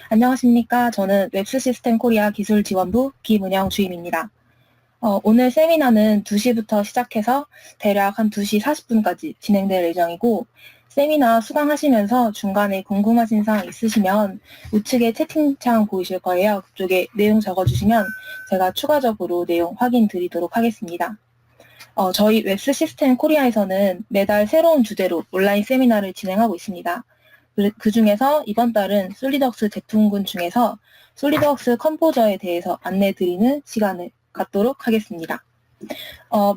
안녕하십니까. 저는 웹스시스템 코리아 기술지원부 김은영 주임입니다. 오늘 세미나는 2시부터 시작해서 대략 한 2시 40분까지 진행될 예정이고, 세미나 수강하시면서 중간에 궁금하신 사항 있으시면 우측에 채팅창 보이실 거예요. 그쪽에 내용 적어주시면 제가 추가적으로 내용 확인 드리도록 하겠습니다. 저희 웹스시스템 코리아에서는 매달 새로운 주제로 온라인 세미나를 진행하고 있습니다. 그 중에서 이번 달은 솔리드웍스 제품군 중에서 솔리드웍스 컴포저에 대해서 안내 드리는 시간을 갖도록 하겠습니다.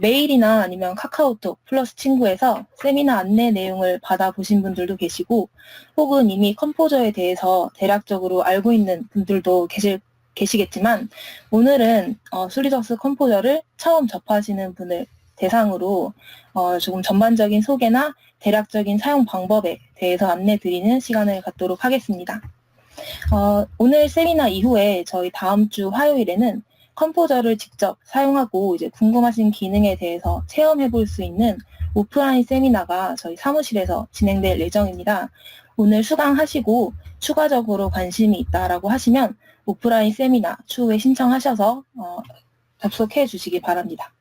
메일이나 아니면 카카오톡 플러스 친구에서 세미나 안내 내용을 받아보신 분들도 계시고, 혹은 이미 컴포저에 대해서 대략적으로 알고 있는 분들도 계시겠지만, 오늘은 솔리드웍스 컴포저를 처음 접하시는 분을 대상으로 조금 전반적인 소개나 대략적인 사용 방법에 대해서 안내 드리는 시간을 갖도록 하겠습니다. 오늘 세미나 이후에 저희 다음 주 화요일에는 컴포저를 직접 사용하고 이제 궁금하신 기능에 대해서 체험해 볼 수 있는 오프라인 세미나가 저희 사무실에서 진행될 예정입니다. 오늘 수강하시고 추가적으로 관심이 있다라고 하시면 오프라인 세미나 추후에 신청하셔서 접속해 주시기 바랍니다.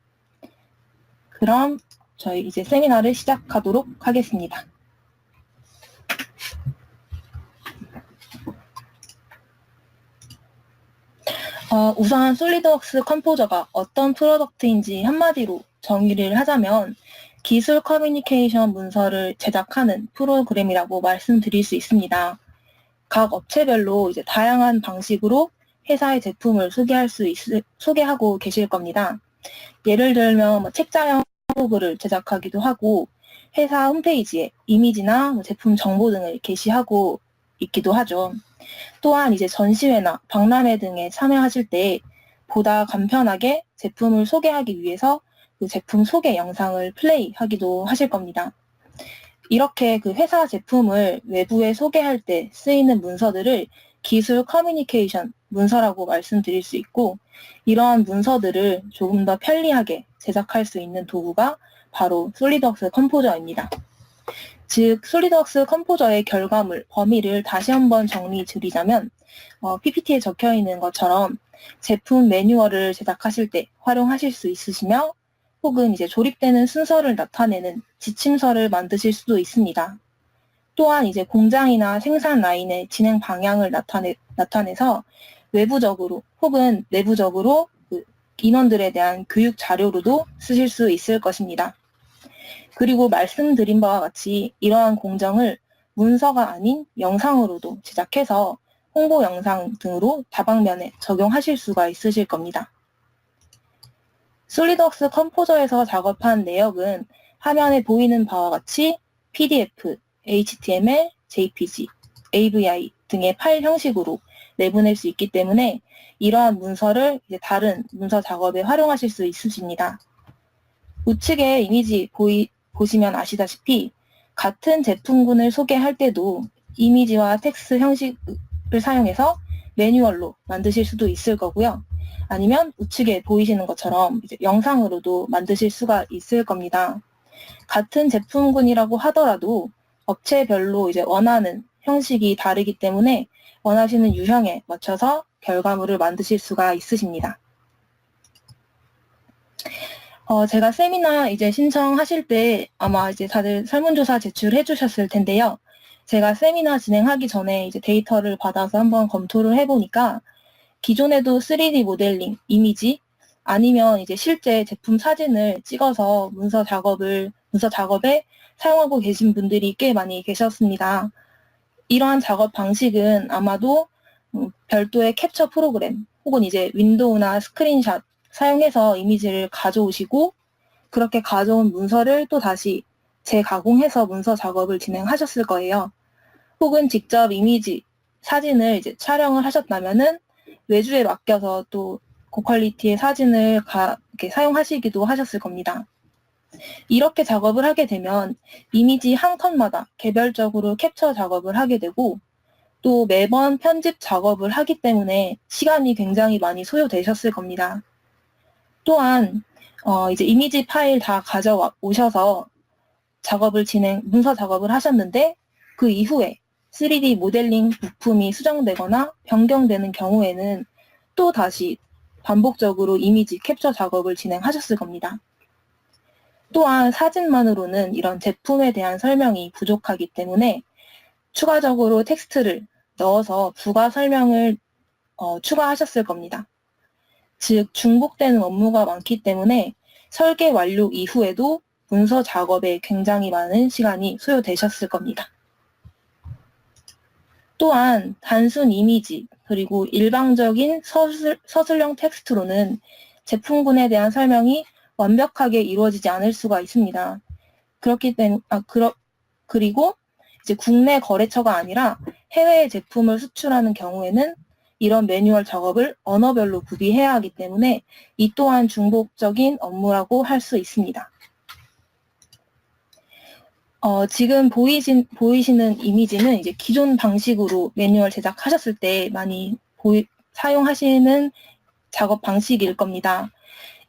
그럼 저희 이제 세미나를 시작하도록 하겠습니다. 우선 솔리드웍스 컴포저가 어떤 프로덕트인지 한마디로 정의를 하자면 기술 커뮤니케이션 문서를 제작하는 프로그램이라고 말씀드릴 수 있습니다. 각 업체별로 이제 다양한 방식으로 회사의 제품을 소개하고 계실 겁니다. 예를 들면 책자형 프로그램을 제작하기도 하고 회사 홈페이지에 이미지나 제품 정보 등을 게시하고 있기도 하죠. 또한 이제 전시회나 박람회 등에 참여하실 때 보다 간편하게 제품을 소개하기 위해서 그 제품 소개 영상을 플레이하기도 하실 겁니다. 이렇게 그 회사 제품을 외부에 소개할 때 쓰이는 문서들을 기술 커뮤니케이션 문서라고 말씀드릴 수 있고, 이러한 문서들을 조금 더 편리하게 제작할 수 있는 도구가 바로 솔리드웍스 컴포저입니다. 즉, 솔리드웍스 컴포저의 결과물, 범위를 다시 한번 정리 드리자면 PPT에 적혀 있는 것처럼 제품 매뉴얼을 제작하실 때 활용하실 수 있으시며, 혹은 이제 조립되는 순서를 나타내는 지침서를 만드실 수도 있습니다. 또한 이제 공장이나 생산 라인의 진행 방향을 나타내서 외부적으로 혹은 내부적으로 그 인원들에 대한 교육 자료로도 쓰실 수 있을 것입니다. 그리고 말씀드린 바와 같이 이러한 공정을 문서가 아닌 영상으로도 제작해서 홍보 영상 등으로 다방면에 적용하실 수가 있으실 겁니다. 솔리드웍스 컴포저에서 작업한 내역은 화면에 보이는 바와 같이 PDF, HTML, JPG, AVI 등의 파일 형식으로 내보낼 수 있기 때문에 이러한 문서를 이제 다른 문서 작업에 활용하실 수 있으십니다. 우측에 이미지 보시면 아시다시피 같은 제품군을 소개할 때도 이미지와 텍스트 형식을 사용해서 매뉴얼로 만드실 수도 있을 거고요. 아니면 우측에 보이시는 것처럼 이제 영상으로도 만드실 수가 있을 겁니다. 같은 제품군이라고 하더라도 업체별로 이제 원하는 형식이 다르기 때문에 원하시는 유형에 맞춰서 결과물을 만드실 수가 있으십니다. 제가 세미나 이제 신청하실 때 아마 이제 다들 설문조사 제출해 주셨을 텐데요. 제가 세미나 진행하기 전에 이제 데이터를 받아서 한번 검토를 해보니까 기존에도 3D 모델링, 이미지, 아니면 이제 실제 제품 사진을 찍어서 문서 작업에 사용하고 계신 분들이 꽤 많이 계셨습니다. 이러한 작업 방식은 아마도 별도의 캡처 프로그램 혹은 이제 윈도우나 스크린샷 사용해서 이미지를 가져오시고 그렇게 가져온 문서를 또 다시 재가공해서 문서 작업을 진행하셨을 거예요. 혹은 직접 이미지, 사진을 이제 촬영을 하셨다면은 외주에 맡겨서 또 고퀄리티의 사진을 이렇게 사용하시기도 하셨을 겁니다. 이렇게 작업을 하게 되면 이미지 한 컷마다 개별적으로 캡처 작업을 하게 되고 또 매번 편집 작업을 하기 때문에 시간이 굉장히 많이 소요되셨을 겁니다. 또한 이제 이미지 파일 다 가져오셔서 문서 작업을 하셨는데 그 이후에 3D 모델링 부품이 수정되거나 변경되는 경우에는 또 다시 반복적으로 이미지 캡처 작업을 진행하셨을 겁니다. 또한 사진만으로는 이런 제품에 대한 설명이 부족하기 때문에 추가적으로 텍스트를 넣어서 부가 설명을 추가하셨을 겁니다. 즉, 중복되는 업무가 많기 때문에 설계 완료 이후에도 문서 작업에 굉장히 많은 시간이 소요되셨을 겁니다. 또한 단순 이미지 그리고 일방적인 서술형 텍스트로는 제품군에 대한 설명이 완벽하게 이루어지지 않을 수가 있습니다. 그리고 이제 국내 거래처가 아니라 해외 제품을 수출하는 경우에는 이런 매뉴얼 작업을 언어별로 구비해야 하기 때문에 이 또한 중복적인 업무라고 할 수 있습니다. 지금 보이시는 이미지는 이제 기존 방식으로 매뉴얼 제작하셨을 때 많이 사용하시는 작업 방식일 겁니다.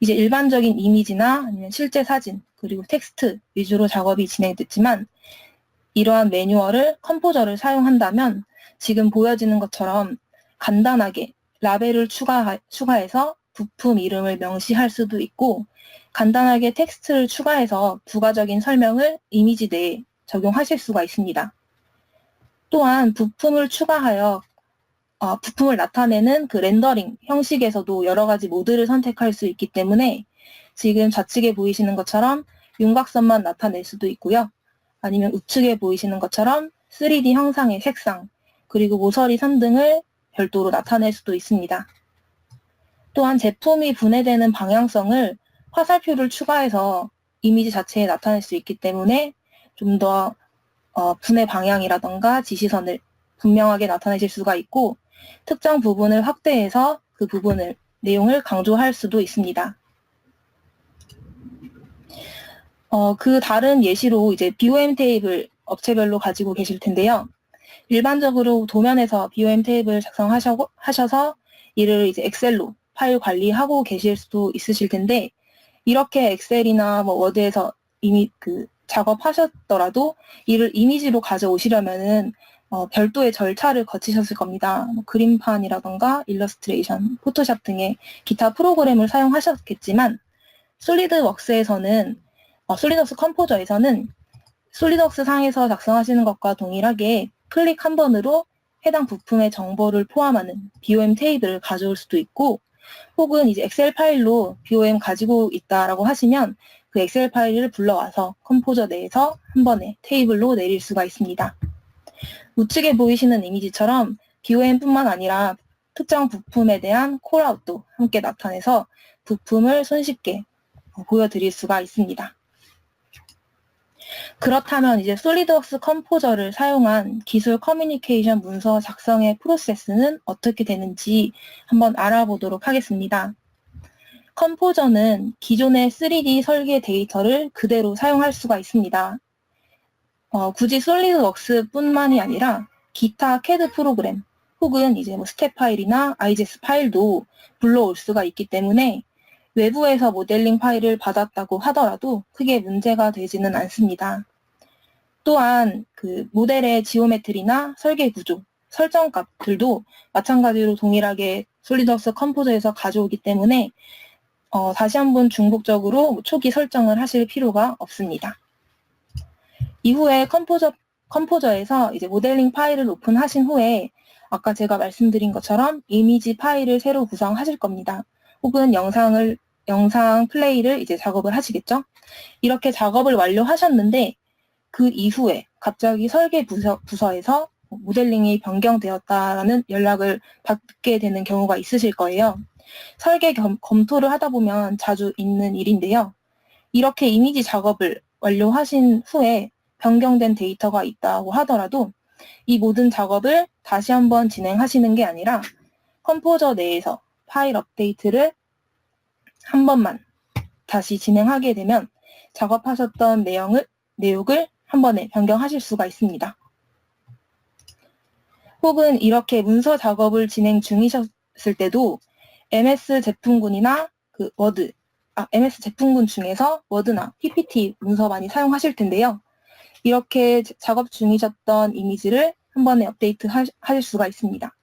이제 일반적인 이미지나 아니면 실제 사진, 그리고 텍스트 위주로 작업이 진행됐지만 이러한 매뉴얼을 컴포저를 사용한다면 지금 보여지는 것처럼 간단하게 라벨을 추가해서 부품 이름을 명시할 수도 있고 간단하게 텍스트를 추가해서 부가적인 설명을 이미지 내에 적용하실 수가 있습니다. 또한 부품을 추가하여 부품을 나타내는 그 렌더링 형식에서도 여러 가지 모드를 선택할 수 있기 때문에 지금 좌측에 보이시는 것처럼 윤곽선만 나타낼 수도 있고요. 아니면 우측에 보이시는 것처럼 3D 형상의 색상, 그리고 모서리 선 등을 별도로 나타낼 수도 있습니다. 또한 제품이 분해되는 방향성을 화살표를 추가해서 이미지 자체에 나타낼 수 있기 때문에 좀 더 분해 방향이라던가 지시선을 분명하게 나타내실 수가 있고 특정 부분을 확대해서 그 내용을 강조할 수도 있습니다. 그 다른 예시로 이제 BOM 테이블 업체별로 가지고 계실 텐데요. 일반적으로 도면에서 BOM 테이블 작성하셔서 이를 이제 엑셀로 파일 관리하고 계실 수도 있으실 텐데 이렇게 엑셀이나 뭐 워드에서 이미 작업하셨더라도 이를 이미지로 가져오시려면은 별도의 절차를 거치셨을 겁니다. 그림판이라던가 일러스트레이션, 포토샵 등의 기타 프로그램을 사용하셨겠지만 솔리드웍스에서는 솔리드웍스 컴포저에서는 솔리드웍스 상에서 작성하시는 것과 동일하게 클릭 한 번으로 해당 부품의 정보를 포함하는 BOM 테이블을 가져올 수도 있고 혹은 이제 엑셀 파일로 BOM 가지고 있다라고 하시면 그 엑셀 파일을 불러와서 컴포저 내에서 한 번에 테이블로 내릴 수가 있습니다. 우측에 보이시는 이미지처럼 BOM뿐만 아니라 특정 부품에 대한 콜아웃도 함께 나타내서 부품을 손쉽게 보여드릴 수가 있습니다. 그렇다면 이제 솔리드웍스 컴포저를 사용한 기술 커뮤니케이션 문서 작성의 프로세스는 어떻게 되는지 한번 알아보도록 하겠습니다. 컴포저는 기존의 3D 설계 데이터를 그대로 사용할 수가 있습니다. 굳이 솔리드웍스뿐만이 아니라 기타 CAD 프로그램 혹은 이제 뭐 스텝 파일이나 IGS 파일도 불러올 수가 있기 때문에 외부에서 모델링 파일을 받았다고 하더라도 크게 문제가 되지는 않습니다. 또한 그 모델의 지오메트리나 설계 구조, 설정 값들도 마찬가지로 동일하게 솔리드웍스 컴포저에서 가져오기 때문에 다시 한번 중복적으로 초기 설정을 하실 필요가 없습니다. 이후에 컴포저에서 이제 모델링 파일을 오픈하신 후에 아까 제가 말씀드린 것처럼 이미지 파일을 새로 구성하실 겁니다. 혹은 영상 플레이를 이제 작업을 하시겠죠? 이렇게 작업을 완료하셨는데 그 이후에 갑자기 설계 부서에서 모델링이 변경되었다라는 연락을 받게 되는 경우가 있으실 거예요. 설계 검토를 하다 보면 자주 있는 일인데요. 이렇게 이미지 작업을 완료하신 후에 변경된 데이터가 있다고 하더라도 이 모든 작업을 다시 한번 진행하시는 게 아니라 컴포저 내에서 파일 업데이트를 한 번만 다시 진행하게 되면 작업하셨던 내용을 한 번에 변경하실 수가 있습니다. 혹은 이렇게 문서 작업을 진행 중이셨을 때도 MS 제품군이나 MS 제품군 중에서 워드나 PPT 문서 많이 사용하실 텐데요. 이렇게 작업 중이셨던 이미지를 한 번에 업데이트 하실 수가 있습니다.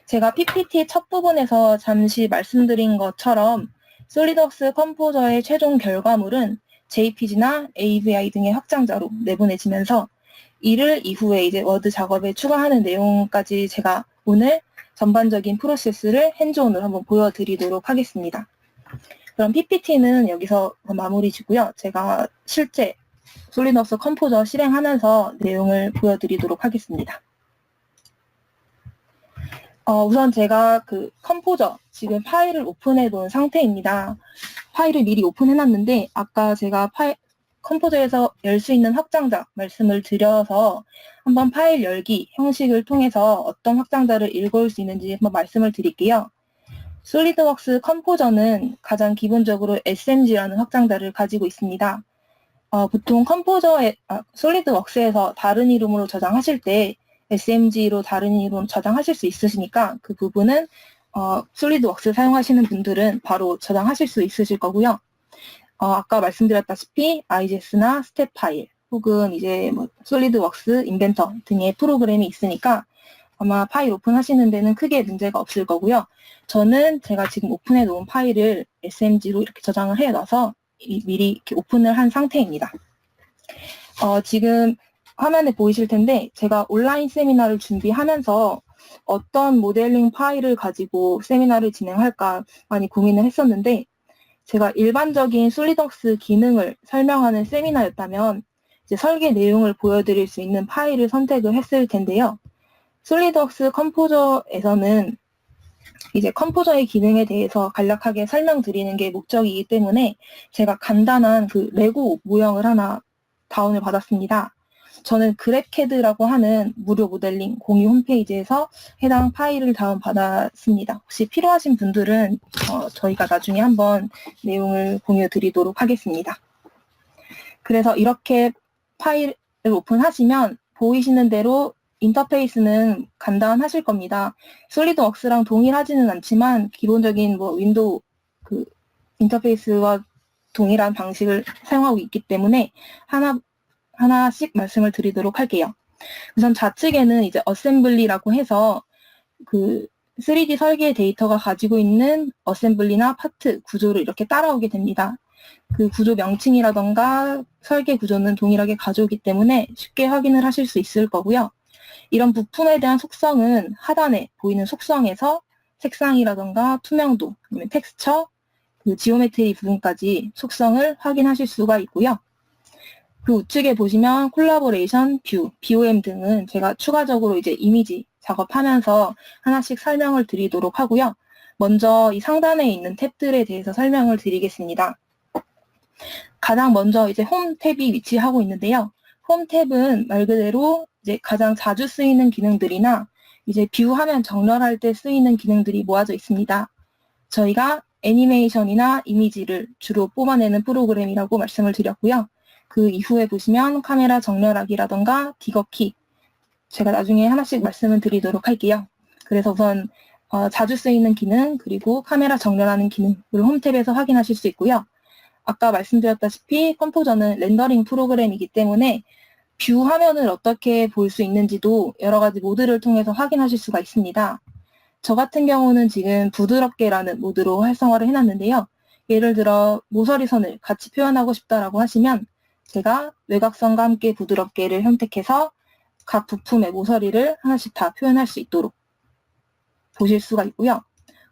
제가 PPT 첫 부분에서 잠시 말씀드린 것처럼 솔리드웍스 컴포저의 최종 결과물은 JPG나 AVI 등의 확장자로 내보내지면서 이를 이후에 이제 워드 작업에 추가하는 내용까지 제가 오늘 전반적인 프로세스를 핸즈온으로 한번 보여드리도록 하겠습니다. 그럼 PPT는 여기서 마무리 지고요. 제가 실제 솔리드웍스 컴포저 실행하면서 내용을 보여드리도록 하겠습니다. 우선 제가 그 컴포저 지금 파일을 오픈해 놓은 상태입니다. 파일을 미리 오픈해 놨는데 아까 제가 컴포저에서 열 수 있는 확장자 말씀을 드려서 한번 파일 열기 형식을 통해서 어떤 확장자를 읽어올 수 있는지 한번 말씀을 드릴게요. 솔리드웍스 컴포저는 가장 기본적으로 SMG라는 확장자를 가지고 있습니다. 보통 솔리드웍스에서 다른 이름으로 저장하실 때 SMG로 다른 이름으로 저장하실 수 있으시니까 그 부분은 솔리드웍스 사용하시는 분들은 바로 저장하실 수 있으실 거고요. 아까 말씀드렸다시피 IGS나 스텝 파일 혹은 이제 뭐 솔리드웍스 인벤터 등의 프로그램이 있으니까 아마 파일 오픈하시는 데는 크게 문제가 없을 거고요. 저는 제가 지금 오픈해 놓은 파일을 SMG로 이렇게 저장을 해 놔서 미리 이렇게 오픈을 한 상태입니다. 지금 화면에 보이실 텐데 제가 온라인 세미나를 준비하면서 어떤 모델링 파일을 가지고 세미나를 진행할까 많이 고민을 했었는데 제가 일반적인 솔리드웍스 기능을 설명하는 세미나였다면 이제 설계 내용을 보여드릴 수 있는 파일을 선택을 했을 텐데요. 솔리드웍스 컴포저에서는 이제 컴포저의 기능에 대해서 간략하게 설명드리는 게 목적이기 때문에 제가 간단한 그 레고 모형을 하나 다운을 받았습니다. 저는 그래캐드라고 하는 무료 모델링 공유 홈페이지에서 해당 파일을 다운받았습니다. 혹시 필요하신 분들은 저희가 나중에 한번 내용을 공유 드리도록 하겠습니다. 그래서 이렇게 파일을 오픈하시면 보이시는 대로 인터페이스는 간단하실 겁니다. 솔리드웍스랑 동일하지는 않지만 기본적인 뭐 윈도우 그 인터페이스와 동일한 방식을 사용하고 있기 때문에 하나씩 말씀을 드리도록 할게요. 우선 좌측에는 이제 어셈블리라고 해서 그 3D 설계 데이터가 가지고 있는 어셈블리나 파트 구조를 이렇게 따라오게 됩니다. 그 구조 명칭이라던가 설계 구조는 동일하게 가져오기 때문에 쉽게 확인을 하실 수 있을 거고요. 이런 부품에 대한 속성은 하단에 보이는 속성에서 색상이라던가 투명도, 아니면 텍스처, 그 지오메트리 부분까지 속성을 확인하실 수가 있고요. 그 우측에 보시면 콜라보레이션, 뷰, BOM 등은 제가 추가적으로 이제 이미지 작업하면서 하나씩 설명을 드리도록 하고요. 먼저 이 상단에 있는 탭들에 대해서 설명을 드리겠습니다. 가장 먼저 이제 홈 탭이 위치하고 있는데요. 홈 탭은 말 그대로 이제 가장 자주 쓰이는 기능들이나 이제 뷰 화면 정렬할 때 쓰이는 기능들이 모아져 있습니다. 저희가 애니메이션이나 이미지를 주로 뽑아내는 프로그램이라고 말씀을 드렸고요. 그 이후에 보시면 카메라 정렬하기라던가 디거키 제가 나중에 하나씩 말씀을 드리도록 할게요. 그래서 우선 자주 쓰이는 기능 그리고 카메라 정렬하는 기능을 홈탭에서 확인하실 수 있고요. 아까 말씀드렸다시피 컴포저는 렌더링 프로그램이기 때문에 뷰 화면을 어떻게 볼 수 있는지도 여러 가지 모드를 통해서 확인하실 수가 있습니다. 저 같은 경우는 지금 부드럽게라는 모드로 활성화를 해놨는데요. 예를 들어 모서리 선을 같이 표현하고 싶다라고 하시면 제가 외곽선과 함께 부드럽게를 선택해서 각 부품의 모서리를 하나씩 다 표현할 수 있도록 보실 수가 있고요.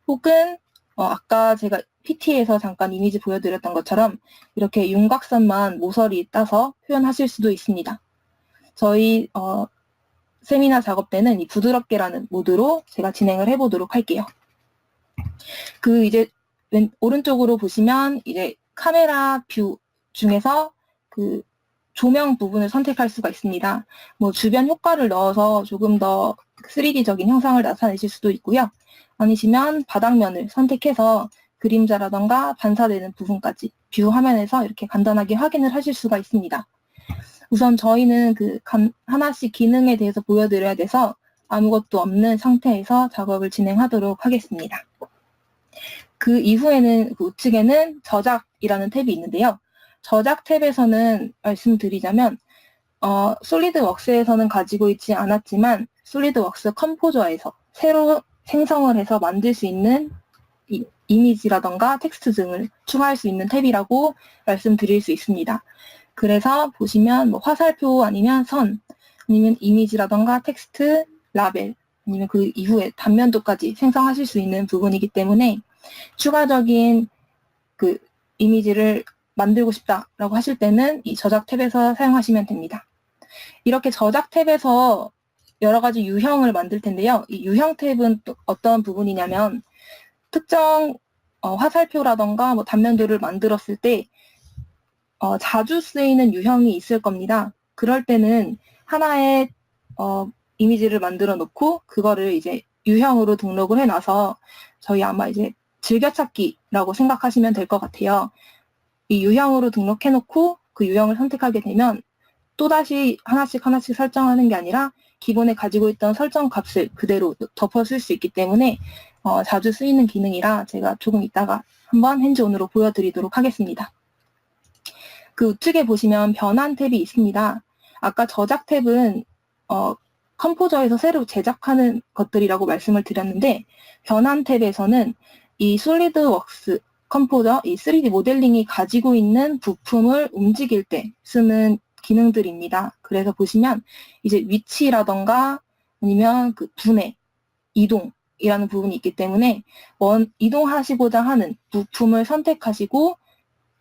혹은 아까 제가 PT에서 잠깐 이미지 보여드렸던 것처럼 이렇게 윤곽선만 모서리 따서 표현하실 수도 있습니다. 저희 세미나 작업 때는 이 부드럽게라는 모드로 제가 진행을 해보도록 할게요. 그 이제 오른쪽으로 보시면 이제 카메라 뷰 중에서 그 조명 부분을 선택할 수가 있습니다. 뭐 주변 효과를 넣어서 조금 더 3D적인 형상을 나타내실 수도 있고요. 아니시면 바닥면을 선택해서 그림자라던가 반사되는 부분까지 뷰 화면에서 이렇게 간단하게 확인을 하실 수가 있습니다. 우선 저희는 그 하나씩 기능에 대해서 보여드려야 돼서 아무것도 없는 상태에서 작업을 진행하도록 하겠습니다. 그 이후에는 그 우측에는 저작이라는 탭이 있는데요. 저작 탭에서는 말씀드리자면 솔리드웍스에서는 가지고 있지 않았지만 솔리드웍스 컴포저에서 새로 생성을 해서 만들 수 있는 이미지라던가 텍스트 등을 추가할 수 있는 탭이라고 말씀드릴 수 있습니다. 그래서 보시면 뭐 화살표 아니면 선, 아니면 이미지라던가 텍스트, 라벨, 아니면 그 이후에 단면도까지 생성하실 수 있는 부분이기 때문에 추가적인 그 이미지를 만들고 싶다라고 하실 때는 이 저작 탭에서 사용하시면 됩니다. 이렇게 저작 탭에서 여러 가지 유형을 만들 텐데요. 이 유형 탭은 또 어떤 부분이냐면 특정 화살표라던가 뭐 단면도를 만들었을 때 자주 쓰이는 유형이 있을 겁니다. 그럴 때는 하나의 이미지를 만들어 놓고 그거를 이제 유형으로 등록을 해놔서 저희 아마 이제 즐겨찾기라고 생각하시면 될 것 같아요. 이 유형으로 등록해 놓고 그 유형을 선택하게 되면 또다시 하나씩 설정하는 게 아니라 기본에 가지고 있던 설정 값을 그대로 덮어 쓸 수 있기 때문에 자주 쓰이는 기능이라 제가 조금 이따가 한번 핸즈온으로 보여드리도록 하겠습니다. 그 우측에 보시면 변환 탭이 있습니다. 아까 저작 탭은 컴포저에서 새로 제작하는 것들이라고 말씀을 드렸는데 변환 탭에서는 이 솔리드웍스 컴포저, 이 3D 모델링이 가지고 있는 부품을 움직일 때 쓰는 기능들입니다. 그래서 보시면 이제 위치라던가 아니면 그 분해, 이동이라는 부분이 있기 때문에 이동하시고자 하는 부품을 선택하시고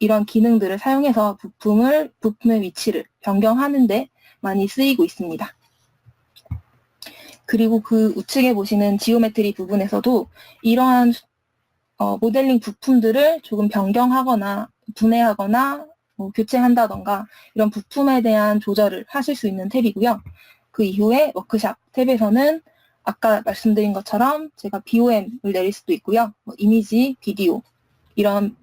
이런 기능들을 사용해서 부품의 위치를 변경하는데 많이 쓰이고 있습니다. 그리고 그 우측에 보시는 지오메트리 부분에서도 이러한 모델링 부품들을 조금 변경하거나 분해하거나 교체한다던가 이런 부품에 대한 조절을 하실 수 있는 탭이고요. 그 이후에 워크샵 탭에서는 아까 말씀드린 것처럼 제가 BOM을 내릴 수도 있고요. 이미지, 비디오 이런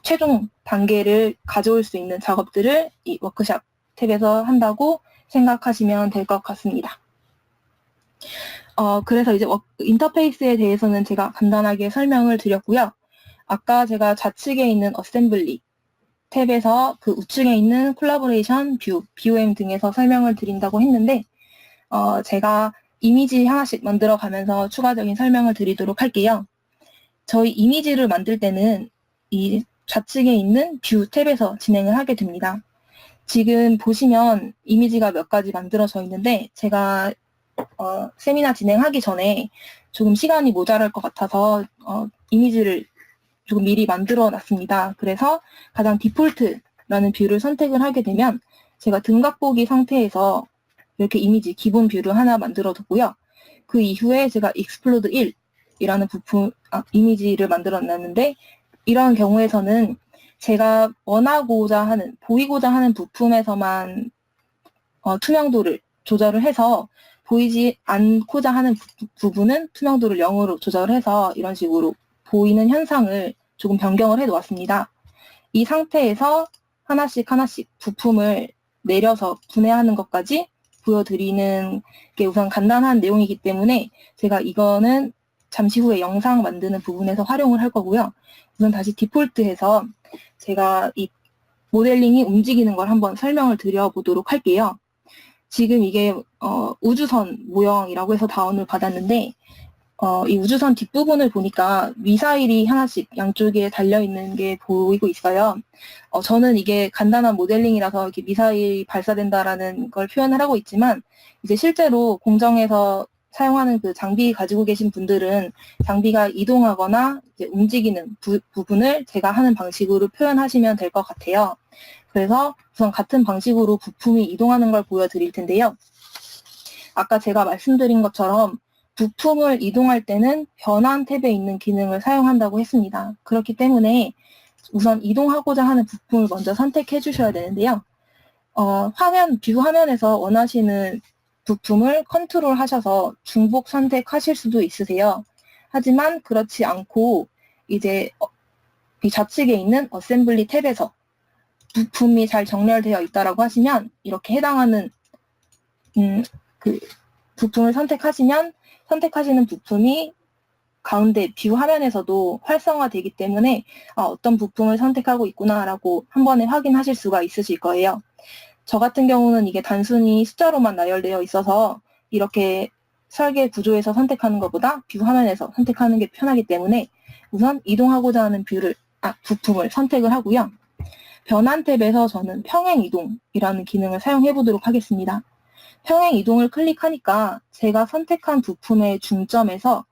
최종 단계를 가져올 수 있는 작업들을 이 워크샵 탭에서 한다고 생각하시면 될 것 같습니다. 그래서 이제 인터페이스에 대해서는 제가 간단하게 설명을 드렸고요. 아까 제가 좌측에 있는 어셈블리 탭에서 그 우측에 있는 콜라보레이션, 뷰, BOM 등에서 설명을 드린다고 했는데 제가 이미지 하나씩 만들어 가면서 추가적인 설명을 드리도록 할게요. 저희 이미지를 만들 때는 이 좌측에 있는 뷰 탭에서 진행을 하게 됩니다. 지금 보시면 이미지가 몇 가지 만들어져 있는데 제가 세미나 진행하기 전에 조금 시간이 모자랄 것 같아서 이미지를 조금 미리 만들어 놨습니다. 그래서 가장 디폴트라는 뷰를 선택을 하게 되면 제가 등각 보기 상태에서 이렇게 이미지 기본 뷰를 하나 만들어 뒀고요. 그 이후에 제가 익스플로드 1이라는 이미지를 만들어 놨는데 이런 경우에서는 제가 원하고자 하는, 보이고자 하는 부품에서만 투명도를 조절을 해서 보이지 않고자 하는 부분은 투명도를 0으로 조절해서 이런 식으로 보이는 현상을 조금 변경을 해 놓았습니다. 이 상태에서 하나씩 부품을 내려서 분해하는 것까지 보여드리는 게 우선 간단한 내용이기 때문에 제가 이거는 잠시 후에 영상 만드는 부분에서 활용을 할 거고요. 우선 다시 디폴트해서 제가 이 모델링이 움직이는 걸 한번 설명을 드려보도록 할게요. 지금 이게 우주선 모형이라고 해서 다운을 받았는데 이 우주선 뒷부분을 보니까 미사일이 하나씩 양쪽에 달려있는 게 보이고 있어요. 저는 이게 간단한 모델링이라서 이렇게 미사일이 발사된다라는 걸 표현을 하고 있지만 이제 실제로 공정에서 사용하는 그 장비 가지고 계신 분들은 장비가 이동하거나 이제 움직이는 부분을 제가 하는 방식으로 표현하시면 될 것 같아요. 그래서 우선 같은 방식으로 부품이 이동하는 걸 보여드릴 텐데요. 아까 제가 말씀드린 것처럼 부품을 이동할 때는 변환 탭에 있는 기능을 사용한다고 했습니다. 그렇기 때문에 우선 이동하고자 하는 부품을 먼저 선택해 주셔야 되는데요. 뷰 화면에서 원하시는 부품을 컨트롤 하셔서 중복 선택하실 수도 있으세요. 하지만 그렇지 않고 이제 이 좌측에 있는 어셈블리 탭에서 부품이 잘 정렬되어 있다라고 하시면 이렇게 해당하는 그 부품을 선택하시면 선택하시는 부품이 가운데 뷰 화면에서도 활성화되기 때문에 어떤 부품을 선택하고 있구나라고 한 번에 확인하실 수가 있으실 거예요. 저 같은 경우는 이게 단순히 숫자로만 나열되어 있어서 이렇게 설계 구조에서 선택하는 것보다 뷰 화면에서 선택하는 게 편하기 때문에 우선 이동하고자 하는 부품을 선택을 하고요. 변환 탭에서 저는 평행 이동이라는 기능을 사용해 보도록 하겠습니다. 평행 이동을 클릭하니까 제가 선택한 부품의 중점에서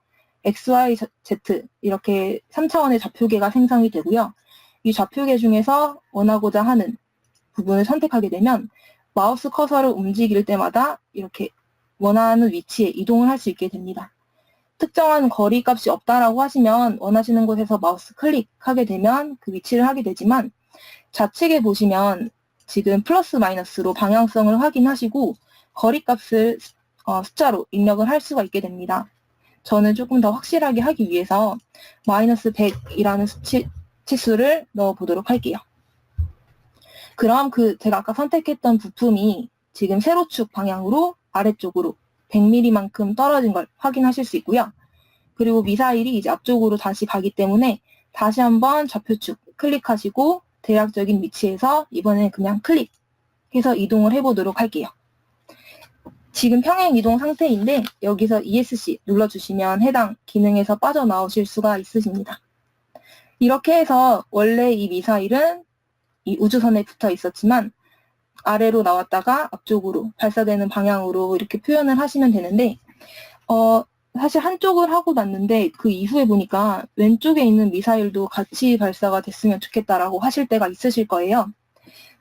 X, Y, Z 이렇게 3차원의 좌표계가 생성이 되고요. 이 좌표계 중에서 원하고자 하는 부분을 선택하게 되면 마우스 커서를 움직일 때마다 이렇게 원하는 위치에 이동을 할 수 있게 됩니다. 특정한 거리 값이 없다라고 하시면 원하시는 곳에서 마우스 클릭하게 되면 그 위치를 하게 되지만 좌측에 보시면 지금 플러스 마이너스로 방향성을 확인하시고 거리 값을 숫자로 입력을 할 수가 있게 됩니다. 저는 조금 더 확실하게 하기 위해서 마이너스 100이라는 치수를 넣어보도록 할게요. 그럼 제가 아까 선택했던 부품이 지금 세로축 방향으로 아래쪽으로 100mm만큼 떨어진 걸 확인하실 수 있고요. 그리고 미사일이 이제 앞쪽으로 다시 가기 때문에 다시 한번 좌표축 클릭하시고 대략적인 위치에서 이번엔 그냥 클릭해서 이동을 해보도록 할게요. 지금 평행 이동 상태인데 여기서 ESC 눌러주시면 해당 기능에서 빠져나오실 수가 있으십니다. 이렇게 해서 원래 이 미사일은 이 우주선에 붙어 있었지만 아래로 나왔다가 앞쪽으로 발사되는 방향으로 이렇게 표현을 하시면 되는데 사실 한쪽을 하고 났는데 그 이후에 보니까 왼쪽에 있는 미사일도 같이 발사가 됐으면 좋겠다라고 하실 때가 있으실 거예요.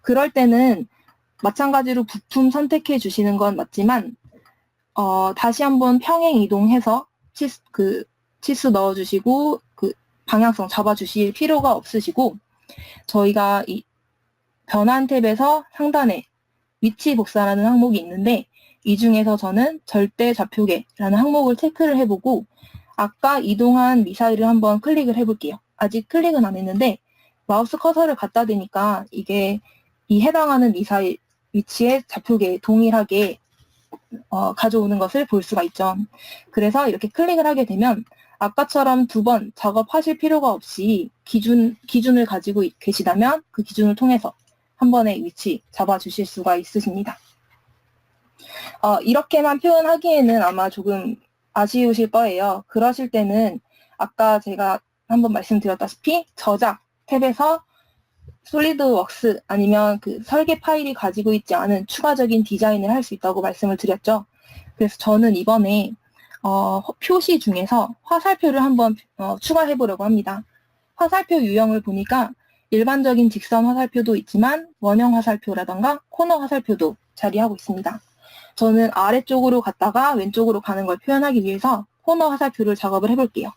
그럴 때는 마찬가지로 부품 선택해 주시는 건 맞지만 다시 한번 평행 이동해서 치수 넣어주시고 그 방향성 잡아주실 필요가 없으시고 저희가 이 변환 탭에서 상단에 위치 복사라는 항목이 있는데 이 중에서 저는 절대 좌표계라는 항목을 체크를 해보고 아까 이동한 미사일을 한번 클릭을 해볼게요. 아직 클릭은 안 했는데 마우스 커서를 갖다 대니까 이게 이 해당하는 미사일 위치에 좌표계에 동일하게 가져오는 것을 볼 수가 있죠. 그래서 이렇게 클릭을 하게 되면 아까처럼 두 번 작업하실 필요가 없이 기준을 가지고 계시다면 그 기준을 통해서 한 번의 위치 잡아주실 수가 있으십니다. 이렇게만 표현하기에는 아마 조금 아쉬우실 거예요. 그러실 때는 아까 제가 한번 말씀드렸다시피 저작 탭에서 솔리드웍스 아니면 그 설계 파일이 가지고 있지 않은 추가적인 디자인을 할 수 있다고 말씀을 드렸죠. 그래서 저는 이번에 표시 중에서 화살표를 한번 추가해 보려고 합니다. 화살표 유형을 보니까 일반적인 직선 화살표도 있지만 원형 화살표라던가 코너 화살표도 자리하고 있습니다. 저는 아래쪽으로 갔다가 왼쪽으로 가는 걸 표현하기 위해서 코너 화살표를 작업을 해볼게요.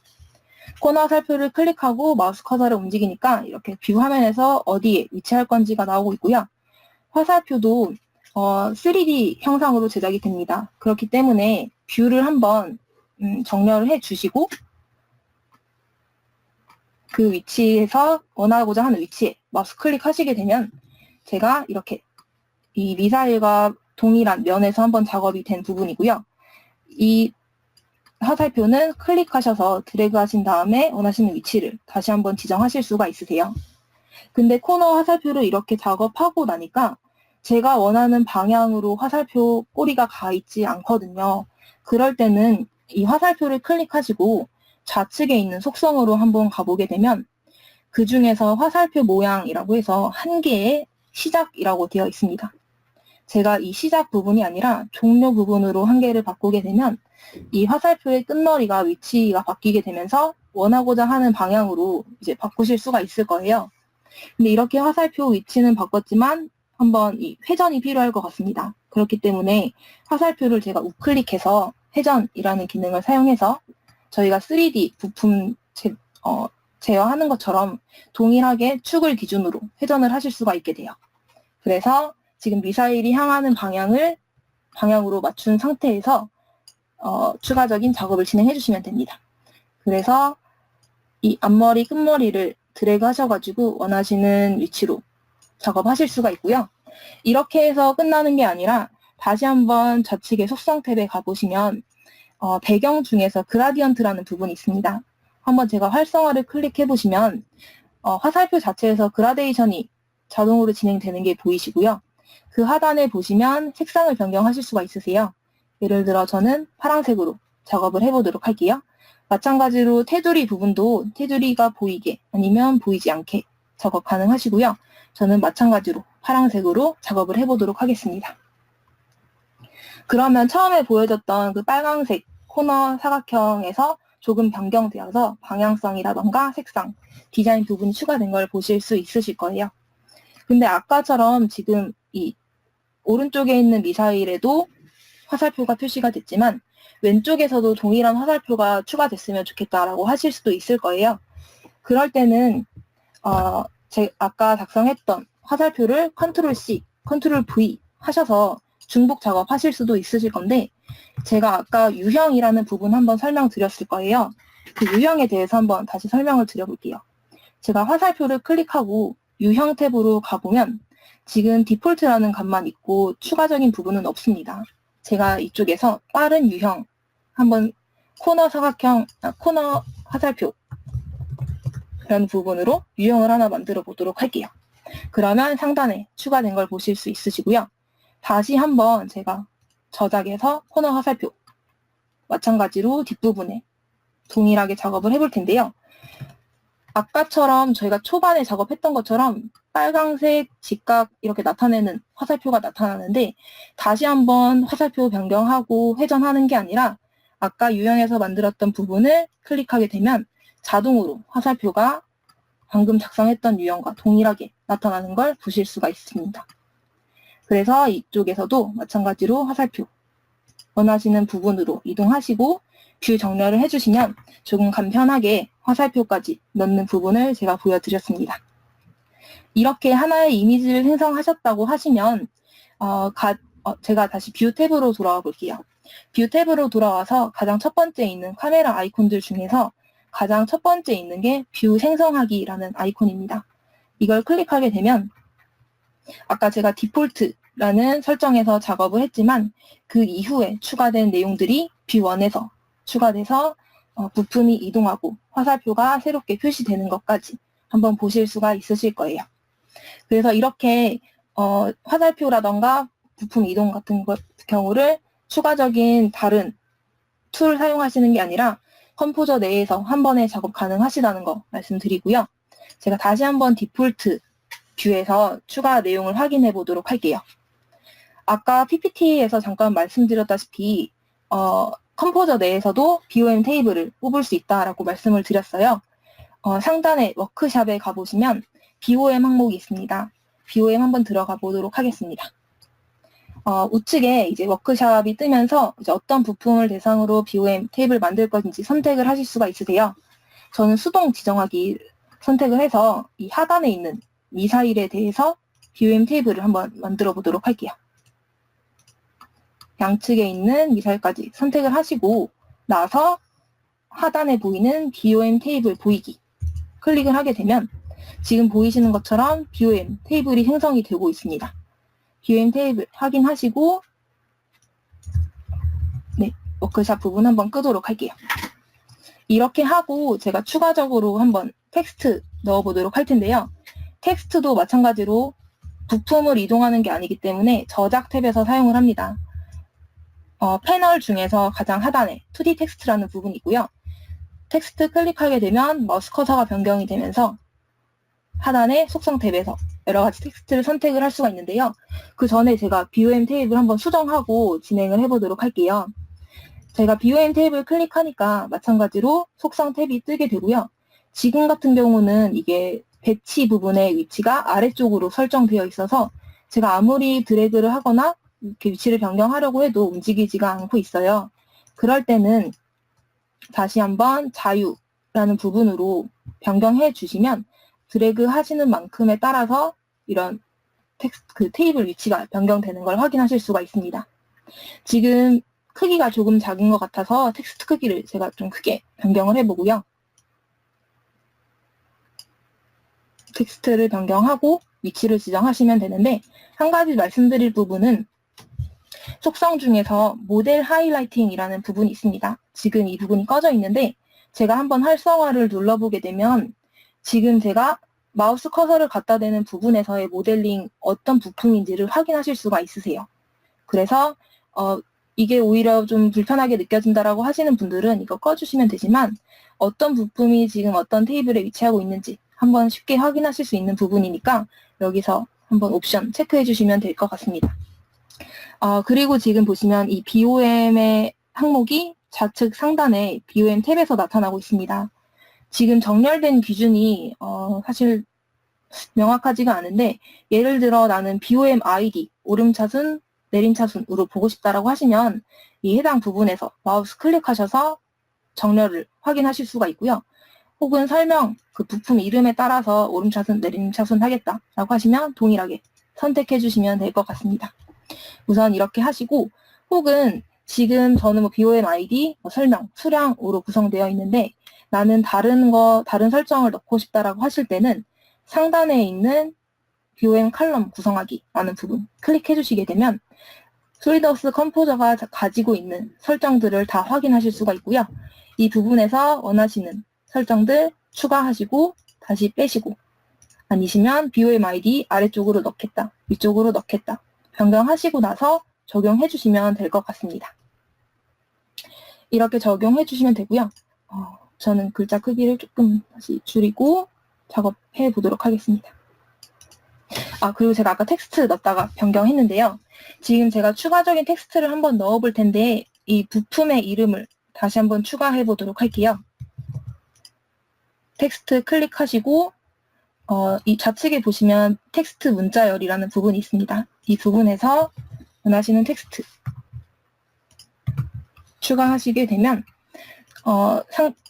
코너 화살표를 클릭하고 마우스 커서를 움직이니까 이렇게 뷰 화면에서 어디에 위치할 건지가 나오고 있고요. 화살표도 3D 형상으로 제작이 됩니다. 그렇기 때문에 뷰를 한번 정렬을 해주시고 그 위치에서 원하고자 하는 위치에 마우스 클릭하시게 되면 제가 이렇게 이 미사일과 동일한 면에서 한번 작업이 된 부분이고요. 이 화살표는 클릭하셔서 드래그 하신 다음에 원하시는 위치를 다시 한번 지정하실 수가 있으세요. 근데 코너 화살표를 이렇게 작업하고 나니까 제가 원하는 방향으로 화살표 꼬리가 가 있지 않거든요. 그럴 때는 이 화살표를 클릭하시고 좌측에 있는 속성으로 한번 가보게 되면 그 중에서 화살표 모양이라고 해서 한 개의 시작이라고 되어 있습니다. 제가 이 시작 부분이 아니라 종료 부분으로 한 개를 바꾸게 되면 이 화살표의 끝머리가 위치가 바뀌게 되면서 원하고자 하는 방향으로 이제 바꾸실 수가 있을 거예요. 근데 이렇게 화살표 위치는 바꿨지만 한번 이 회전이 필요할 것 같습니다. 그렇기 때문에 화살표를 제가 우클릭해서 회전이라는 기능을 사용해서 저희가 3D 부품 제어하는 것처럼 동일하게 축을 기준으로 회전을 하실 수가 있게 돼요. 그래서 지금 미사일이 향하는 방향으로 맞춘 상태에서 추가적인 작업을 진행해 주시면 됩니다. 그래서 이 앞머리, 끝머리를 드래그 하셔가지고 원하시는 위치로 작업하실 수가 있고요. 이렇게 해서 끝나는 게 아니라 다시 한번 좌측의 속성 탭에 가보시면 배경 중에서 그라디언트라는 부분이 있습니다. 한번 제가 활성화를 클릭해 보시면 화살표 자체에서 그라데이션이 자동으로 진행되는 게 보이시고요. 그 하단에 보시면 색상을 변경하실 수가 있으세요. 예를 들어 저는 파란색으로 작업을 해보도록 할게요. 마찬가지로 테두리 부분도 테두리가 보이게 아니면 보이지 않게 작업 가능하시고요. 저는 마찬가지로 파란색으로 작업을 해보도록 하겠습니다. 그러면 처음에 보여줬던 그 빨강색 코너 사각형에서 조금 변경되어서 방향성이라던가 색상, 디자인 부분이 추가된 걸 보실 수 있으실 거예요. 근데 아까처럼 지금 이 오른쪽에 있는 미사일에도 화살표가 표시가 됐지만 왼쪽에서도 동일한 화살표가 추가됐으면 좋겠다라고 하실 수도 있을 거예요. 그럴 때는 아까 작성했던 화살표를 컨트롤 C, 컨트롤 V 하셔서 중복 작업하실 수도 있으실 건데 제가 아까 유형이라는 부분 한번 설명드렸을 거예요. 그 유형에 대해서 한번 다시 설명을 드려볼게요. 제가 화살표를 클릭하고 유형 탭으로 가보면 지금 디폴트라는 값만 있고 추가적인 부분은 없습니다. 제가 이쪽에서 빠른 유형 한번 코너 사각형, 코너 화살표 라는 부분으로 유형을 하나 만들어 보도록 할게요. 그러면 상단에 추가된 걸 보실 수 있으시고요. 다시 한번 제가 저작에서 코너 화살표 마찬가지로 뒷부분에 동일하게 작업을 해볼 텐데요. 아까처럼 저희가 초반에 작업했던 것처럼 빨강색 직각 이렇게 나타내는 화살표가 나타나는데 다시 한번 화살표 변경하고 회전하는 게 아니라 아까 유형에서 만들었던 부분을 클릭하게 되면 자동으로 화살표가 방금 작성했던 유형과 동일하게 나타나는 걸 보실 수가 있습니다. 그래서 이쪽에서도 마찬가지로 화살표 원하시는 부분으로 이동하시고 뷰 정렬을 해주시면 조금 간편하게 화살표까지 넣는 부분을 제가 보여드렸습니다. 이렇게 하나의 이미지를 생성하셨다고 하시면 제가 다시 뷰 탭으로 돌아와 볼게요. 뷰 탭으로 돌아와서 가장 첫 번째 있는 카메라 아이콘들 중에서 가장 첫 번째 있는 게 뷰 생성하기라는 아이콘입니다. 이걸 클릭하게 되면 아까 제가 디폴트라는 설정에서 작업을 했지만 그 이후에 추가된 내용들이 뷰 1에서 추가돼서 부품이 이동하고 화살표가 새롭게 표시되는 것까지 한번 보실 수가 있으실 거예요. 그래서 이렇게 화살표라던가 부품 이동 같은 경우를 추가적인 다른 툴 사용하시는 게 아니라 컴포저 내에서 한 번에 작업 가능하시다는 거 말씀드리고요. 제가 다시 한번 디폴트 뷰에서 추가 내용을 확인해 보도록 할게요. 아까 PPT에서 잠깐 말씀드렸다시피 컴포저 내에서도 BOM 테이블을 뽑을 수 있다라고 말씀을 드렸어요. 상단에 워크샵에 가보시면 BOM 항목이 있습니다. BOM 한번 들어가 보도록 하겠습니다. 우측에 이제 워크샵이 뜨면서 이제 어떤 부품을 대상으로 BOM 테이블 만들 것인지 선택을 하실 수가 있으세요. 저는 수동 지정하기 선택을 해서 이 하단에 있는 미사일에 대해서 BOM 테이블을 한번 만들어 보도록 할게요. 양측에 있는 미사일까지 선택을 하시고 나서 하단에 보이는 BOM 테이블 보이기 클릭을 하게 되면 지금 보이시는 것처럼 BOM 테이블이 생성이 되고 있습니다. BOM 테이블 확인하시고 네, 워크샵 부분 한번 끄도록 할게요. 이렇게 하고 제가 추가적으로 한번 텍스트 넣어보도록 할 텐데요. 텍스트도 마찬가지로 부품을 이동하는 게 아니기 때문에 저작 탭에서 사용을 합니다. 패널 중에서 가장 하단에 2D 텍스트라는 부분이 있고요. 텍스트 클릭하게 되면 마우스 커서가 변경이 되면서 하단의 속성 탭에서 여러 가지 텍스트를 선택을 할 수가 있는데요. 그 전에 제가 BOM 테이블 한번 수정하고 진행을 해보도록 할게요. 제가 BOM 테이블 클릭하니까 마찬가지로 속성 탭이 뜨게 되고요. 지금 같은 경우는 이게 배치 부분의 위치가 아래쪽으로 설정되어 있어서 제가 아무리 드래그를 하거나 이렇게 위치를 변경하려고 해도 움직이지가 않고 있어요. 그럴 때는 다시 한번 자유라는 부분으로 변경해 주시면 드래그 하시는 만큼에 따라서 이런 그 테이블 위치가 변경되는 걸 확인하실 수가 있습니다. 지금 크기가 조금 작은 것 같아서 텍스트 크기를 제가 좀 크게 변경을 해보고요. 텍스트를 변경하고 위치를 지정하시면 되는데 한 가지 말씀드릴 부분은 속성 중에서 모델 하이라이팅이라는 부분이 있습니다. 지금 이 부분이 꺼져 있는데 제가 한번 활성화를 눌러보게 되면 지금 제가 마우스 커서를 갖다 대는 부분에서의 모델링 어떤 부품인지를 확인하실 수가 있으세요. 그래서 이게 오히려 좀 불편하게 느껴진다라고 하시는 분들은 이거 꺼주시면 되지만 어떤 부품이 지금 어떤 테이블에 위치하고 있는지 한번 쉽게 확인하실 수 있는 부분이니까 여기서 한번 옵션 체크해 주시면 될 것 같습니다. 그리고 지금 보시면 이 BOM의 항목이 좌측 상단에 BOM 탭에서 나타나고 있습니다. 지금 정렬된 기준이 사실 명확하지가 않은데 예를 들어 나는 BOM ID, 오름차순, 내림차순으로 보고 싶다라고 하시면 이 해당 부분에서 마우스 클릭하셔서 정렬을 확인하실 수가 있고요. 혹은 설명, 그 부품 이름에 따라서 오름차순, 내림차순 하겠다라고 하시면 동일하게 선택해 주시면 될 것 같습니다. 우선 이렇게 하시고 혹은 지금 저는 BOM ID, 설명, 수량으로 구성되어 있는데 나는 다른 설정을 넣고 싶다라고 하실 때는 상단에 있는 BOM 칼럼 구성하기라는 부분 클릭해 주시게 되면 솔리드웍스 컴포저가 가지고 있는 설정들을 다 확인하실 수가 있고요. 이 부분에서 원하시는 설정들 추가하시고 다시 빼시고 아니시면 BOM ID 아래쪽으로 넣겠다, 위쪽으로 넣겠다 변경하시고 나서 적용해 주시면 될 것 같습니다. 이렇게 적용해 주시면 되고요. 저는 글자 크기를 조금 다시 줄이고 작업해 보도록 하겠습니다. 그리고 제가 아까 텍스트 넣었다가 변경했는데요. 지금 제가 추가적인 텍스트를 한번 넣어 볼 텐데 이 부품의 이름을 다시 한번 추가해 보도록 할게요. 텍스트 클릭하시고 이 좌측에 보시면 텍스트 문자열이라는 부분이 있습니다. 이 부분에서 원하시는 텍스트 추가하시게 되면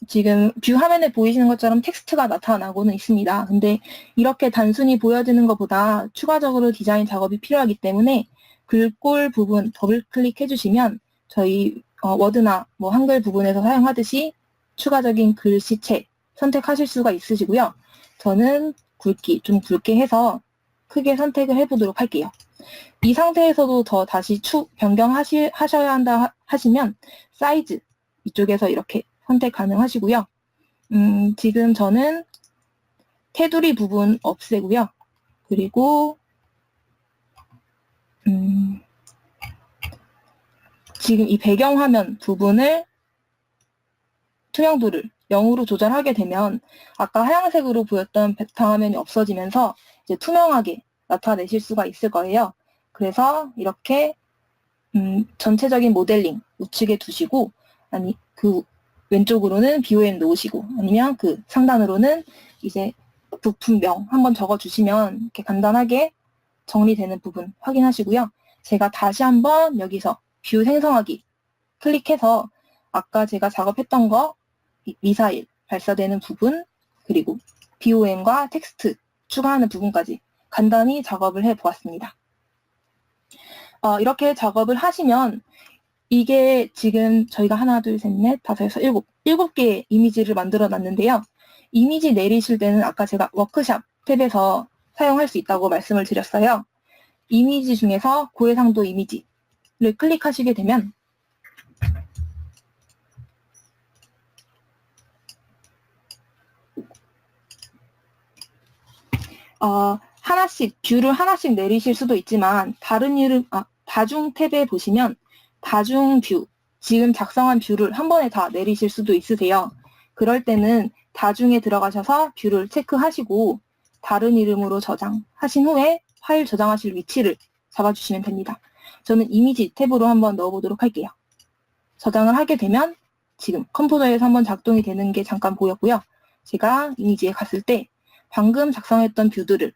지금 뷰 화면에 보이시는 것처럼 텍스트가 나타나고는 있습니다. 근데 이렇게 단순히 보여지는 것보다 추가적으로 디자인 작업이 필요하기 때문에 글꼴 부분 더블 클릭해 주시면 저희 워드나 한글 부분에서 사용하듯이 추가적인 글씨체 선택하실 수가 있으시고요. 저는 좀 굵게 해서 크게 선택을 해보도록 할게요. 이 상태에서도 더 다시 변경하셔야 한다 하시면 사이즈 이쪽에서 이렇게 선택 가능하시고요. 지금 저는 테두리 부분 없애고요. 그리고 지금 이 배경화면 부분을 투명도를 0으로 조절하게 되면 아까 하얀색으로 보였던 바탕화면이 없어지면서 이제 투명하게 나타내실 수가 있을 거예요. 그래서 이렇게 전체적인 모델링 우측에 두시고 그 왼쪽으로는 BOM 놓으시고 아니면 그 상단으로는 이제 부품명 한번 적어주시면 이렇게 간단하게 정리되는 부분 확인하시고요. 제가 다시 한번 여기서 뷰 생성하기 클릭해서 아까 제가 작업했던 거 미사일 발사되는 부분 그리고 BOM과 텍스트 추가하는 부분까지 간단히 작업을 해보았습니다. 이렇게 작업을 하시면 이게 지금 저희가 하나, 둘, 셋, 넷, 다섯, 여섯, 일곱 개의 이미지를 만들어 놨는데요. 이미지 내리실 때는 아까 제가 워크샵 탭에서 사용할 수 있다고 말씀을 드렸어요. 이미지 중에서 고해상도 이미지를 클릭하시게 되면 뷰를 하나씩 내리실 수도 있지만 다중 탭에 보시면 다중 뷰, 지금 작성한 뷰를 한 번에 다 내리실 수도 있으세요. 그럴 때는 다중에 들어가셔서 뷰를 체크하시고 다른 이름으로 저장하신 후에 파일 저장하실 위치를 잡아주시면 됩니다. 저는 이미지 탭으로 한번 넣어보도록 할게요. 저장을 하게 되면 지금 컴포저에서 한번 작동이 되는 게 잠깐 보였고요. 제가 이미지에 갔을 때 방금 작성했던 뷰들을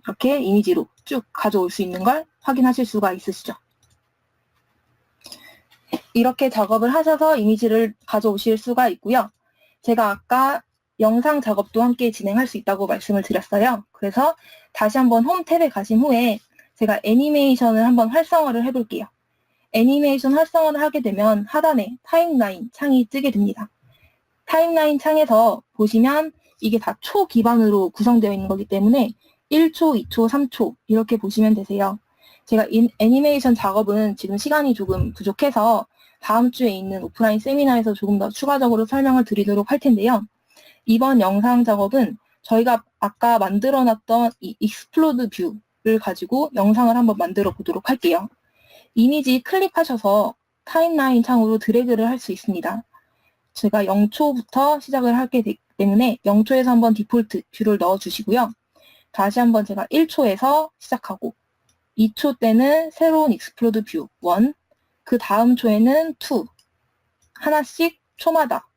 이렇게 이미지로 쭉 가져올 수 있는 걸 확인하실 수가 있으시죠. 이렇게 작업을 하셔서 이미지를 가져오실 수가 있고요. 제가 아까 영상 작업도 함께 진행할 수 있다고 말씀을 드렸어요. 그래서 다시 한번 홈 탭에 가신 후에 제가 애니메이션을 한번 활성화를 해볼게요. 애니메이션 활성화를 하게 되면 하단에 타임라인 창이 뜨게 됩니다. 타임라인 창에서 보시면 이게 다 초 기반으로 구성되어 있는 거기 때문에 1초, 2초, 3초 이렇게 보시면 되세요. 제가 애니메이션 작업은 지금 시간이 조금 부족해서 다음 주에 있는 오프라인 세미나에서 조금 더 추가적으로 설명을 드리도록 할 텐데요. 이번 영상 작업은 저희가 아까 만들어놨던 이 익스플로드 뷰를 가지고 영상을 한번 만들어 보도록 할게요. 이미지 클릭하셔서 타임라인 창으로 드래그를 할 수 있습니다. 제가 0초부터 시작을 하게 되기 때문에 0초에서 한번 디폴트 뷰를 넣어주시고요. 다시 한번 제가 1초에서 시작하고 2초 때는 새로운 익스플로드 뷰 1, 그 다음 초에는 2, 하나씩 초마다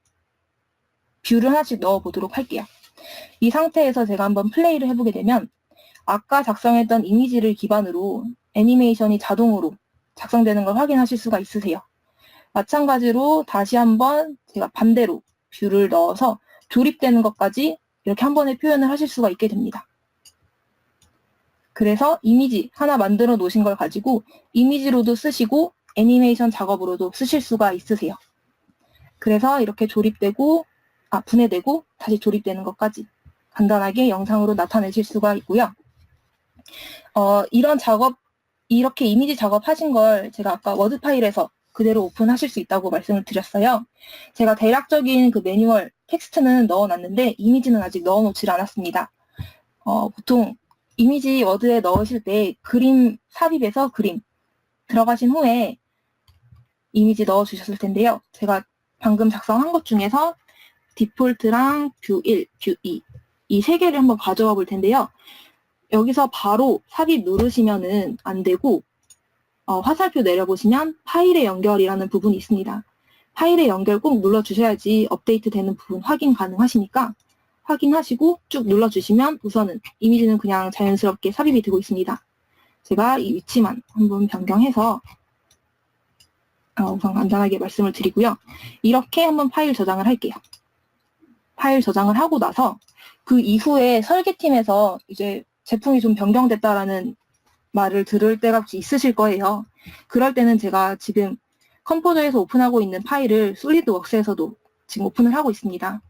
뷰를 하나씩 넣어보도록 할게요. 이 상태에서 제가 한번 플레이를 해보게 되면 아까 작성했던 이미지를 기반으로 애니메이션이 자동으로 작성되는 걸 확인하실 수가 있으세요. 마찬가지로 다시 한번 제가 반대로 뷰를 넣어서 조립되는 것까지 이렇게 한 번에 표현을 하실 수가 있게 됩니다. 그래서 이미지 하나 만들어 놓으신 걸 가지고 이미지로도 쓰시고 애니메이션 작업으로도 쓰실 수가 있으세요. 그래서 이렇게 분해되고 다시 조립되는 것까지 간단하게 영상으로 나타내실 수가 있고요. 이렇게 이미지 작업하신 걸 제가 아까 워드 파일에서 그대로 오픈하실 수 있다고 말씀을 드렸어요. 제가 대략적인 그 매뉴얼 텍스트는 넣어놨는데 이미지는 아직 넣어놓질 않았습니다. 보통 이미지 워드에 넣으실 때 그림 삽입에서 그림 들어가신 후에 이미지 넣어주셨을 텐데요. 제가 방금 작성한 것 중에서 디폴트랑 뷰 1, 뷰 2, 이 세 개를 한번 가져와 볼 텐데요. 여기서 바로 삽입 누르시면은 안 되고 화살표 내려보시면 파일의 연결이라는 부분이 있습니다. 파일의 연결 꼭 눌러주셔야지 업데이트 되는 부분 확인 가능하시니까 확인하시고 쭉 눌러주시면 우선은 이미지는 그냥 자연스럽게 삽입이 되고 있습니다. 제가 이 위치만 한번 변경해서 우선 간단하게 말씀을 드리고요. 이렇게 한번 파일 저장을 할게요. 파일 저장을 하고 나서 그 이후에 설계팀에서 이제 제품이 좀 변경됐다라는 말을 들을 때가 혹시 있으실 거예요. 그럴 때는 제가 지금 컴포저에서 오픈하고 있는 파일을 솔리드웍스에서도 지금 오픈을 하고 있습니다.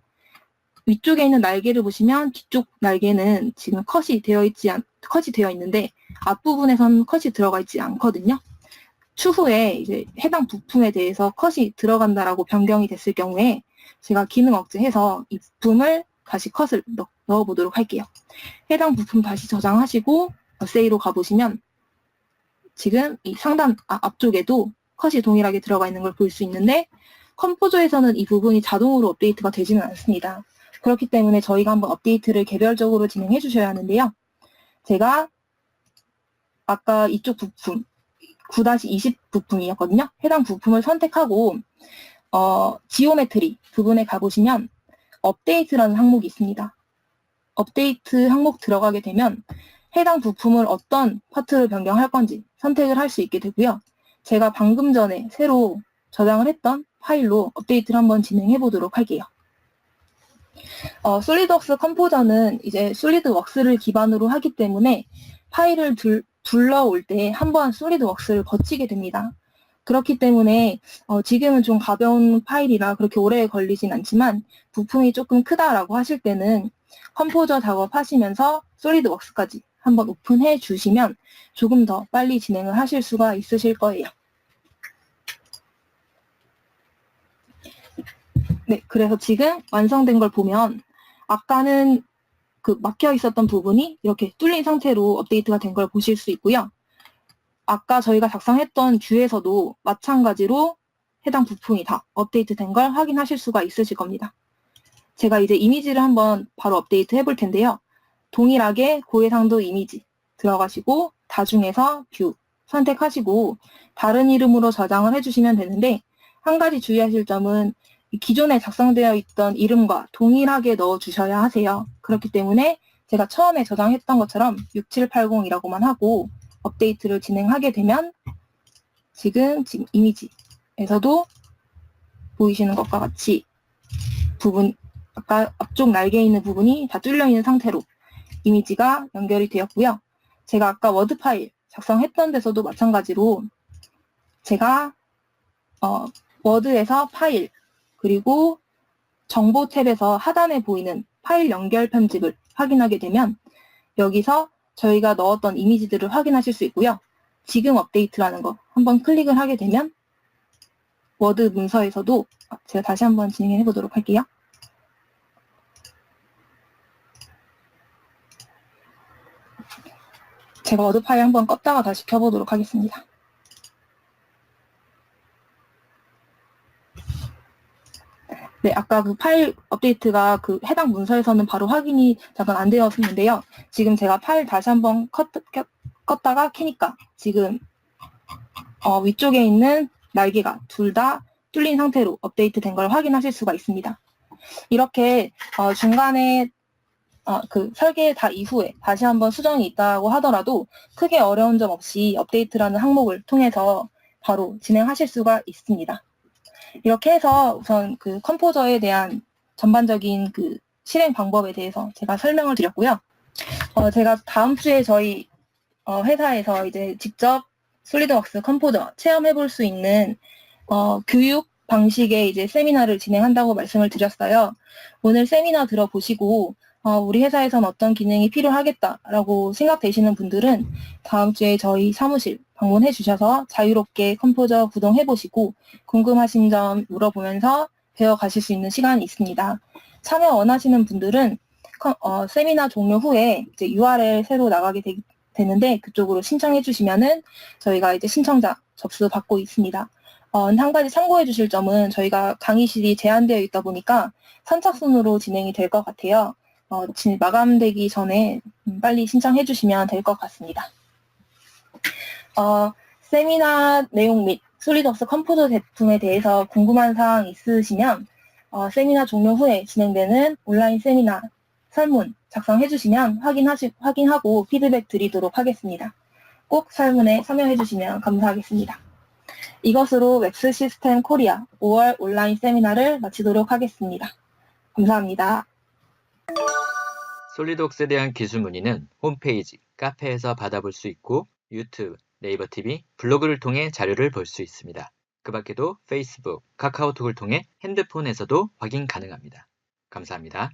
위쪽에 있는 날개를 보시면 뒤쪽 날개는 지금 컷이 되어 있는데 앞부분에선 컷이 들어가 있지 않거든요. 추후에 이제 해당 부품에 대해서 컷이 들어간다라고 변경이 됐을 경우에 제가 기능 억제해서 이 부품을 다시 컷을 넣어보도록 할게요. 해당 부품 다시 저장하시고 어세이로 가보시면 지금 이 상단 앞쪽에도 컷이 동일하게 들어가 있는 걸 볼 수 있는데 컴포저에서는 이 부분이 자동으로 업데이트가 되지는 않습니다. 그렇기 때문에 저희가 한번 업데이트를 개별적으로 진행해 주셔야 하는데요. 제가 아까 이쪽 부품 9-20 부품이었거든요. 해당 부품을 선택하고 지오메트리 부분에 가보시면 업데이트라는 항목이 있습니다. 업데이트 항목 들어가게 되면 해당 부품을 어떤 파트로 변경할 건지 선택을 할 수 있게 되고요. 제가 방금 전에 새로 저장을 했던 파일로 업데이트를 한번 진행해 보도록 할게요. 솔리드웍스 컴포저는 이제 솔리드웍스를 기반으로 하기 때문에 파일을 불러올 때 한번 솔리드웍스를 거치게 됩니다. 그렇기 때문에 지금은 좀 가벼운 파일이라 그렇게 오래 걸리진 않지만 부품이 조금 크다라고 하실 때는 컴포저 작업하시면서 솔리드웍스까지 한번 오픈해 주시면 조금 더 빨리 진행을 하실 수가 있으실 거예요. 네, 그래서 지금 완성된 걸 보면 아까는 그 막혀 있었던 부분이 이렇게 뚫린 상태로 업데이트가 된 걸 보실 수 있고요. 아까 저희가 작성했던 뷰에서도 마찬가지로 해당 부품이 다 업데이트 된 걸 확인하실 수가 있으실 겁니다. 제가 이제 이미지를 한번 바로 업데이트 해볼 텐데요. 동일하게 고해상도 이미지 들어가시고 다중에서 뷰 선택하시고 다른 이름으로 저장을 해주시면 되는데 한 가지 주의하실 점은 기존에 작성되어 있던 이름과 동일하게 넣어주셔야 하세요. 그렇기 때문에 제가 처음에 저장했던 것처럼 6780이라고만 하고 업데이트를 진행하게 되면 지금 이미지에서도 보이시는 것과 같이 아까 앞쪽 날개에 있는 부분이 다 뚫려 있는 상태로 이미지가 연결이 되었고요. 제가 아까 워드 파일 작성했던 데서도 마찬가지로 제가 워드에서 파일 그리고 정보 탭에서 하단에 보이는 파일 연결 편집을 확인하게 되면 여기서 저희가 넣었던 이미지들을 확인하실 수 있고요. 지금 업데이트라는 거 한번 클릭을 하게 되면 워드 문서에서도 제가 다시 한번 진행해 보도록 할게요. 제가 워드 파일 한번 껐다가 다시 켜보도록 하겠습니다. 네, 아까 그 파일 업데이트가 그 해당 문서에서는 바로 확인이 잠깐 안 되었는데요. 지금 제가 파일 다시 한번 껐다가 켜니까 지금 위쪽에 있는 날개가 둘 다 뚫린 상태로 업데이트 된 걸 확인하실 수가 있습니다. 이렇게 중간에 그 설계 다 이후에 다시 한번 수정이 있다고 하더라도 크게 어려운 점 없이 업데이트라는 항목을 통해서 바로 진행하실 수가 있습니다. 이렇게 해서 우선 그 컴포저에 대한 전반적인 그 실행 방법에 대해서 제가 설명을 드렸고요. 제가 다음 주에 저희 회사에서 이제 직접 솔리드웍스 컴포저 체험해 볼 수 있는 교육 방식의 이제 세미나를 진행한다고 말씀을 드렸어요. 오늘 세미나 들어보시고 우리 회사에선 어떤 기능이 필요하겠다라고 생각되시는 분들은 다음 주에 저희 사무실 방문해 주셔서 자유롭게 컴포저 구동해 보시고 궁금하신 점 물어보면서 배워가실 수 있는 시간이 있습니다. 참여 원하시는 분들은 세미나 종료 후에 이제 URL 새로 나가게 되는데 그쪽으로 신청해 주시면은 저희가 이제 신청자 접수 받고 있습니다. 한 가지 참고해 주실 점은 저희가 강의실이 제한되어 있다 보니까 선착순으로 진행이 될 것 같아요. 마감되기 전에 빨리 신청해 주시면 될 것 같습니다. 세미나 내용 및 솔리드웍스 컴포저 제품에 대해서 궁금한 사항 있으시면 세미나 종료 후에 진행되는 온라인 세미나 설문 작성해 주시면 확인하고 피드백 드리도록 하겠습니다. 꼭 설문에 참여해 주시면 감사하겠습니다. 이것으로 웹스 시스템 코리아 5월 온라인 세미나를 마치도록 하겠습니다. 감사합니다. 솔리드웍스에 대한 기술 문의는 홈페이지, 카페에서 받아볼 수 있고 유튜브, 네이버 TV, 블로그를 통해 자료를 볼 수 있습니다. 그 밖에도 페이스북, 카카오톡을 통해 핸드폰에서도 확인 가능합니다. 감사합니다.